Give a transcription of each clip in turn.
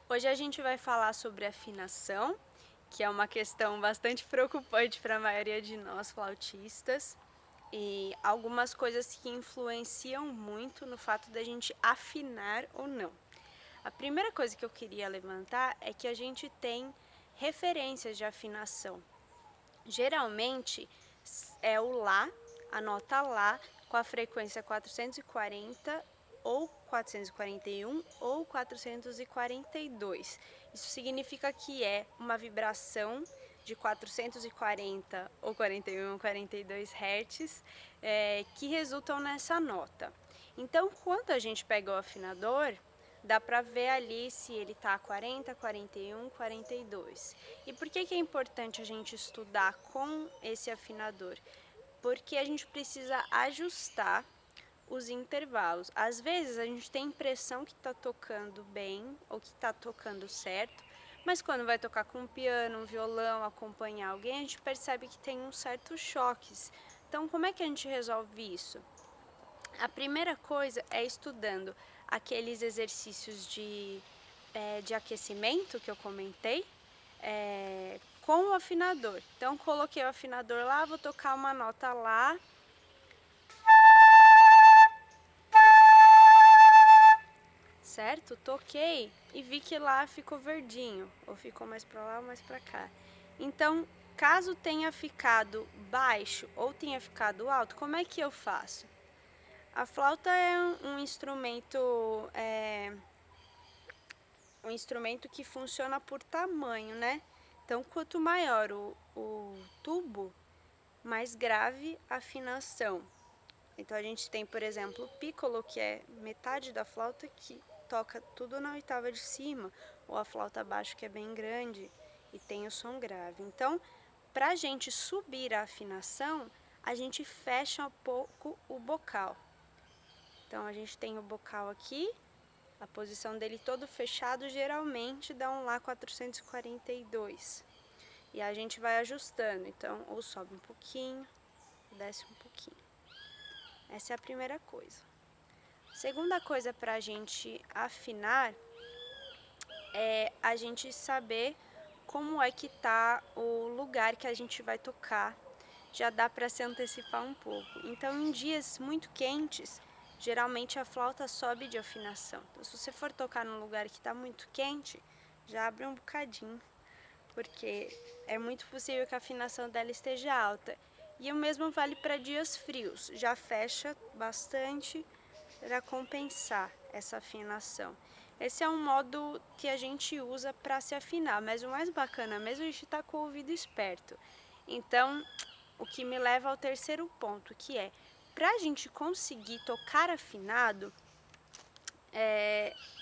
Hoje a gente vai falar sobre afinação, que é uma questão bastante preocupante para a maioria de nós flautistas, e algumas coisas que influenciam muito no fato da gente afinar ou não. A primeira coisa que eu queria levantar é que a gente tem referências de afinação. Geralmente é o Lá, a nota Lá, com a frequência 440 ou 441 ou 442. Isso significa que é uma vibração de 440 ou 41 ou 42 Hz que resultam nessa nota. Então, quando a gente pega o afinador, dá para ver ali se ele está 40, 41, 42. E por que é importante a gente estudar com esse afinador? Porque a gente precisa ajustar os intervalos. Às vezes a gente tem a impressão que está tocando bem ou que está tocando certo, mas quando vai tocar com um piano, um violão, acompanhar alguém, a gente percebe que tem uns certos choques. Então, como é que a gente resolve isso? A primeira coisa é estudando aqueles exercícios de aquecimento que eu comentei, com o afinador. Então, coloquei o afinador lá, vou tocar uma nota Lá. Certo? Toquei e vi que Lá ficou verdinho, ou ficou mais para lá ou mais para cá. Então, caso tenha ficado baixo ou tenha ficado alto, como é que eu faço? A flauta é um instrumento que funciona por tamanho, né? Então, quanto maior o tubo, mais grave a afinação. Então, a gente tem, por exemplo, o piccolo, que é metade da flauta, que toca tudo na oitava de cima, ou a flauta baixo, que é bem grande e tem o som grave. Então, para a gente subir a afinação, a gente fecha um pouco o bocal. Então, a gente tem o bocal aqui, a posição dele todo fechado geralmente dá um Lá 442. E a gente vai ajustando, então, ou sobe um pouquinho, desce um pouquinho. Essa é a primeira coisa. Segunda coisa para a gente afinar é a gente saber como é que tá o lugar que a gente vai tocar. Já dá para se antecipar um pouco. Então, em dias muito quentes, geralmente a flauta sobe de afinação. Então, se você for tocar num lugar que está muito quente, já abre um bocadinho, porque é muito possível que a afinação dela esteja alta. E o mesmo vale para dias frios, já fecha bastante para compensar essa afinação. Esse é um modo que a gente usa para se afinar, mas o mais bacana mesmo é a gente estar com o ouvido esperto. Então, o que me leva ao terceiro ponto, que é, para a gente conseguir tocar afinado,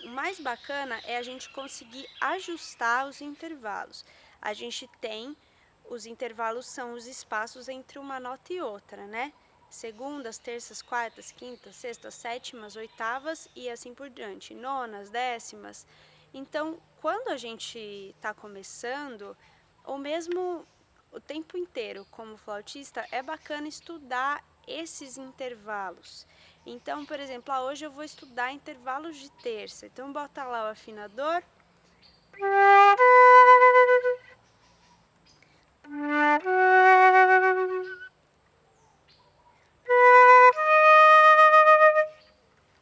o mais bacana é a gente conseguir ajustar os intervalos. A gente tem, os intervalos são os espaços entre uma nota e outra, né? Segundas, terças, quartas, quintas, sextas, sétimas, oitavas e assim por diante, nonas, décimas. Então, quando a gente está começando, ou mesmo o tempo inteiro como flautista, é bacana estudar esses intervalos. Então, por exemplo, hoje eu vou estudar intervalos de terça. Então, bota lá o afinador.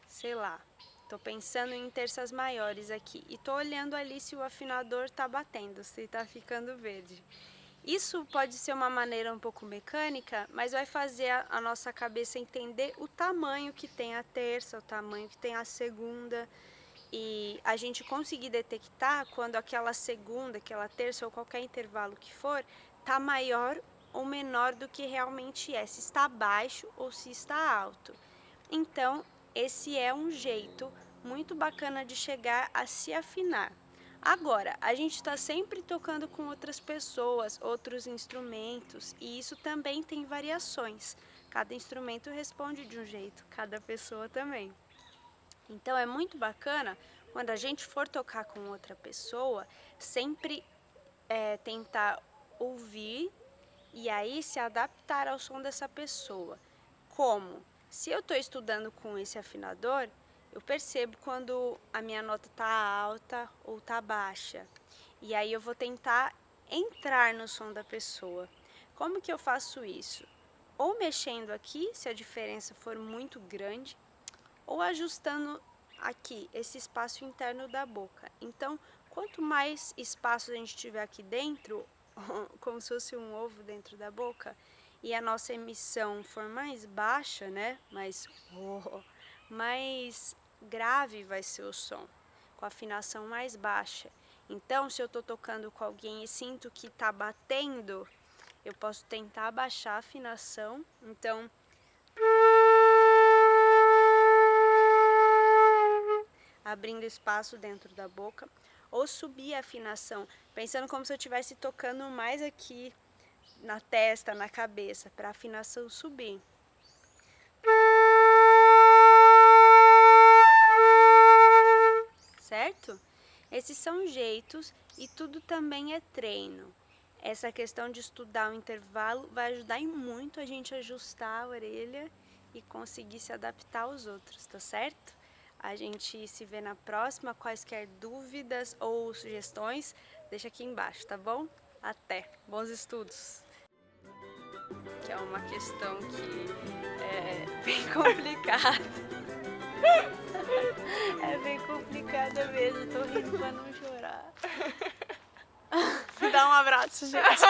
Sei lá, tô pensando em terças maiores aqui e tô olhando ali se o afinador tá batendo, se tá ficando verde. Isso pode ser uma maneira um pouco mecânica, mas vai fazer a nossa cabeça entender o tamanho que tem a terça, o tamanho que tem a segunda, e a gente conseguir detectar quando aquela segunda, aquela terça ou qualquer intervalo que for, tá maior ou menor do que realmente é, se está baixo ou se está alto. Então, esse é um jeito muito bacana de chegar a se afinar. Agora, a gente está sempre tocando com outras pessoas, outros instrumentos, e isso também tem variações. Cada instrumento responde de um jeito, cada pessoa também. Então, é muito bacana quando a gente for tocar com outra pessoa, sempre tentar ouvir e aí se adaptar ao som dessa pessoa. Como? Se eu estou estudando com esse afinador, eu percebo quando a minha nota está alta ou está baixa. E aí eu vou tentar entrar no som da pessoa. Como que eu faço isso? Ou mexendo aqui, se a diferença for muito grande, ou ajustando aqui, esse espaço interno da boca. Então, quanto mais espaço a gente tiver aqui dentro, como se fosse um ovo dentro da boca, e a nossa emissão for mais baixa, né? Mais grave vai ser o som, com a afinação mais baixa. Então, se eu estou tocando com alguém e sinto que está batendo, eu posso tentar abaixar a afinação. Então, abrindo espaço dentro da boca, ou subir a afinação, pensando como se eu estivesse tocando mais aqui na testa, na cabeça, para a afinação subir. Certo? Esses são jeitos e tudo também é treino. Essa questão de estudar o intervalo vai ajudar muito a gente a ajustar a orelha e conseguir se adaptar aos outros, tá certo? A gente se vê na próxima. Quaisquer dúvidas ou sugestões, deixa aqui embaixo, tá bom? Até! Bons estudos! Que é uma questão que é bem complicada. É bem complicada mesmo, tô rindo pra não chorar. Me dá um abraço, gente.